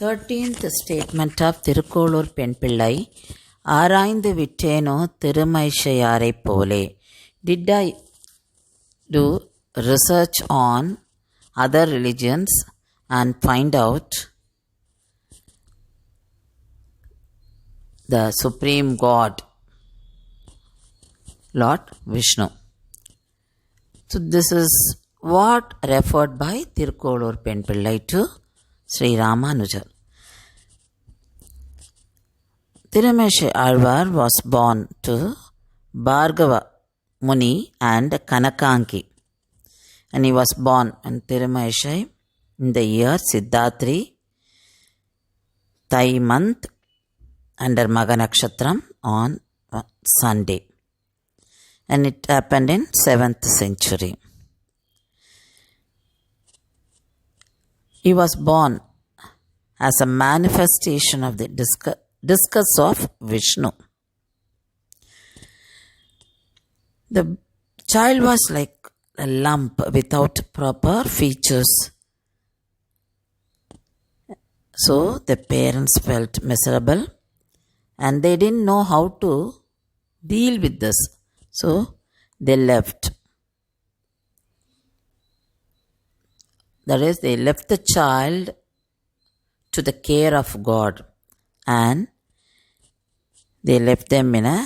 13th statement of Thirukkolur பெண்பிள்ளை. ஆராய்ந்து விட்டேனோ திருமைஷையாரைப் போலே. Did I do research on other religions and find out the Supreme God, Lord Vishnu? So this is what referred by Thirukkolur பெண்பிள்ளை to Sri Ramanujar. Tirumeshai Alvar was born to Bhargava Muni and Kanakanki, and he was born in Tirumeshai in the year Siddhatri, Thai month under Maga Nakshatram on Sunday, and it happened in 7th century. He was born as a manifestation of the discus of Vishnu. The child was like a lump without proper features. So the parents felt miserable and they didn't know how to deal with this. So they left. That is, they left the child to the care of God, and they left them in a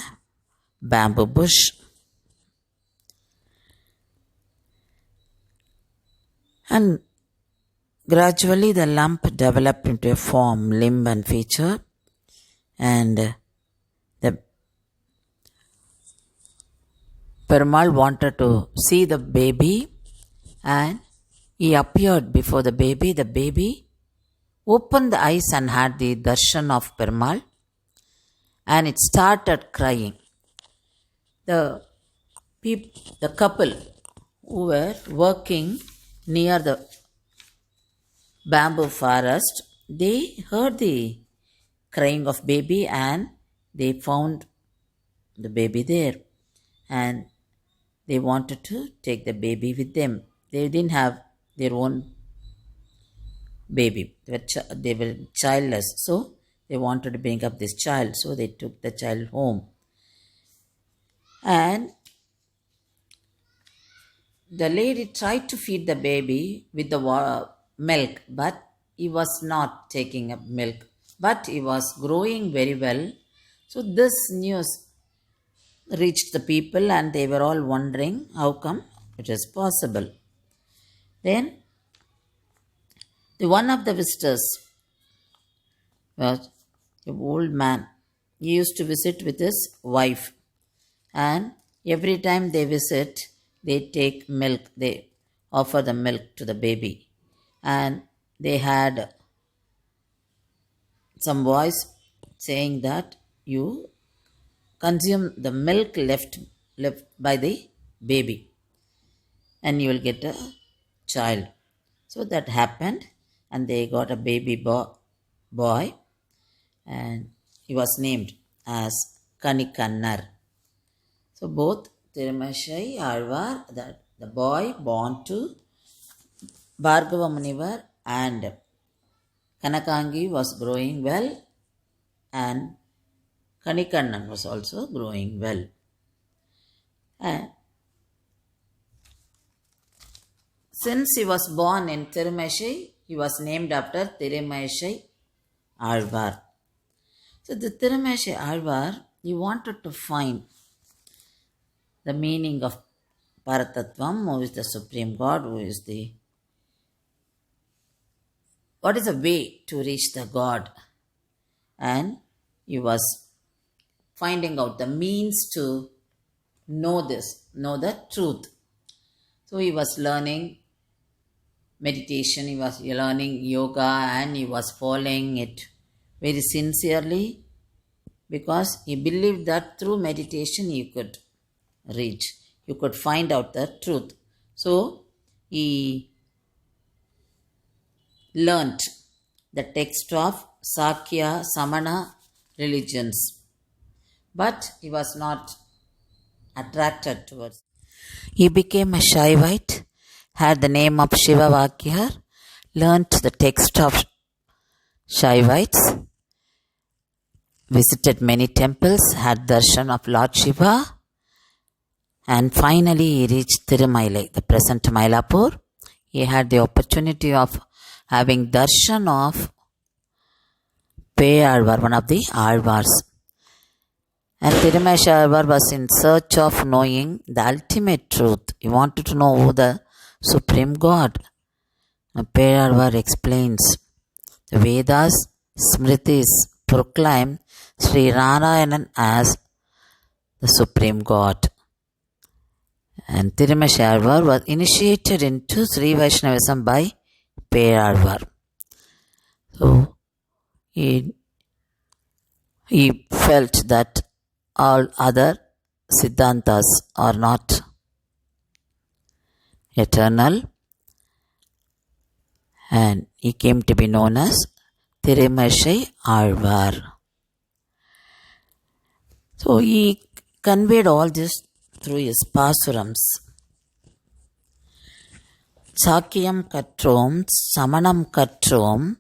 bamboo bush. And gradually the lump developed into a form, limb and feature, and the Perumal wanted to see the baby, and he appeared before the baby. The baby opened the eyes and had the darshan of Perumal, and it started crying. The couple who were working near the bamboo forest, they heard the crying of baby and they found the baby there, and they wanted to take the baby with them. They didn't have their own baby. They were childless, so they wanted to bring up this child, so they took the child home. And the lady tried to feed the baby with the milk, but he was not taking up milk, but he was growing very well. So this news reached the people and they were all wondering how come it is possible. Then one of the visitors was an old man. He used to visit with his wife, and every time they visit, they take milk, they offer the milk to the baby. And they had some voice saying that you consume the milk left by the baby and you will get a child. So that happened, and they got a baby boy, and he was named as Kanikannar. So both Tirumeshai Alvar, the boy born to Bhargava Munivar, and Kanakangi was growing well, and Kanikannan was also growing well. And since he was born in Tirumeshai, he was named after Tirumeshai Alvar. So the Tirumeshai Alvar, he wanted to find the meaning of Paratattvam, who is the Supreme God, what is the way to reach the God. And he was finding out the means to know the truth. So he was learning meditation, he was learning yoga, and he was following it very sincerely because he believed that through meditation you could find out the truth. So he learnt the text of Sakya, Samana religions, but he was not attracted towards. He became a Shaivite, had the name of Shiva Vakyar, learnt the text of Shaivites visited many temples, had darshan of Lord Shiva, and finally he reached Tirumailai, the present Mylapore. He had the opportunity of having darshan of Peyalvar, one of the Alvars. And Tirumashayalvar was in search of knowing the ultimate truth. He wanted to know who the Supreme God. Peyalvar explains, the Vedas, Smritis proclaim Sri Narayanan as the Supreme God. And Tirumashayalvar was initiated into Sri Vaishnavism by Peyalvar. So he felt that all other Siddhantas are not eternal, and he came to be known as Tirumashai Alvar. So he conveyed all this through his pasurams. Sakyam Katrom, Samanam Katrom,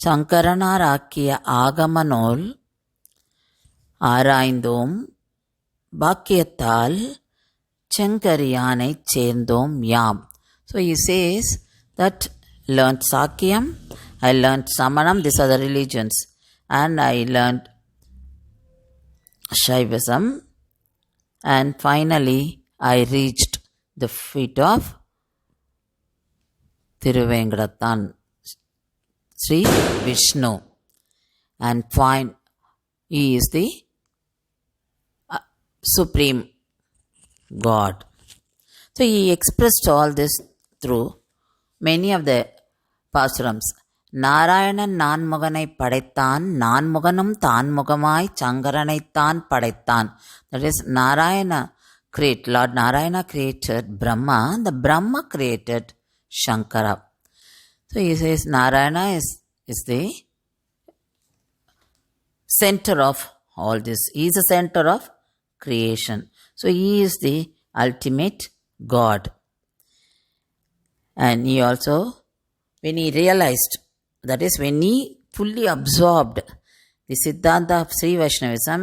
Sankaranar ஆக்கிய ஆகமநூல் ஆராய்ந்தோம் பாக்கியத்தால் செங்கரியானைச் சேர்ந்தோம் யாம். So he says that learned Sakyam, I learned Samanam, these are the religions, and I learned Shaivism, and finally I reached the feet of Thiruvenkadathan, Sri Vishnu, and find he is the Supreme God. So he expressed all this through many of the pasurams. Narayanan நான்முகனை படைத்தான், நான்முகனும் தான்முகமாய் சங்கரனைத்தான் படைத்தான். That is, Narayana created, Lord Narayana created Brahma, the Brahma created Shankara. So he says Narayana is the center of all this. He is the center of creation. So he is the ultimate God. And he also, when he realized, that is, when he fully absorbed the Siddhanta of Sri Vaishnavism,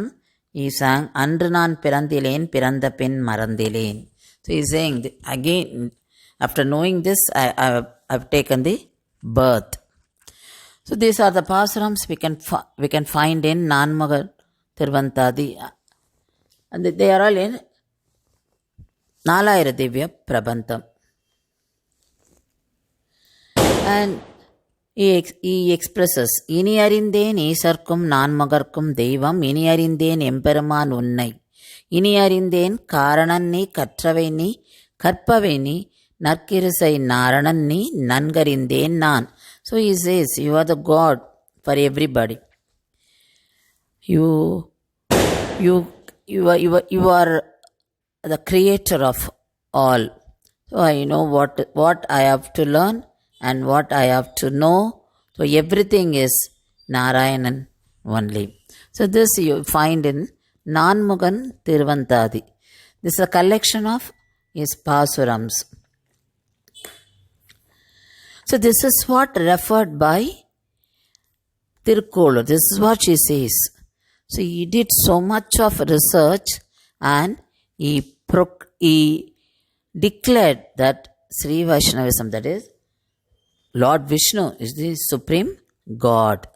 he sang, Andru naan pirandilen, piranda pin marandilen. So he is saying, again, after knowing this, I've taken the birth. So these are the pasurams we can find in Nanmaga Tiruvantadi. And they are all in Nalayira Divya Prabandham. And he expresses, இனி அறிந்தேன் ஈசர்க்கும் நான்மகர்க்கும் தெய்வம், இனி அறிந்தேன் எம்பெருமான் உன்னை, இனி அறிந்தேன் காரணன் நீ, கற்றவை நீ, கற்பவை நீ, நற்கிருசை நாரணன் நீ, நன்கறிந்தேன் நான். So he says, you are the God for everybody. You are the creator of all. So I know what I have to learn and what I have to know. So everything is Narayanan only. So this you find in Nanmugan Tiruvantadi. This is a collection of his pasurams. So this is what referred by Tirukkolur. This is what she says. So he did so much of research, and he declared that Sri Vaishnavism, that is, Lord Vishnu is the Supreme God.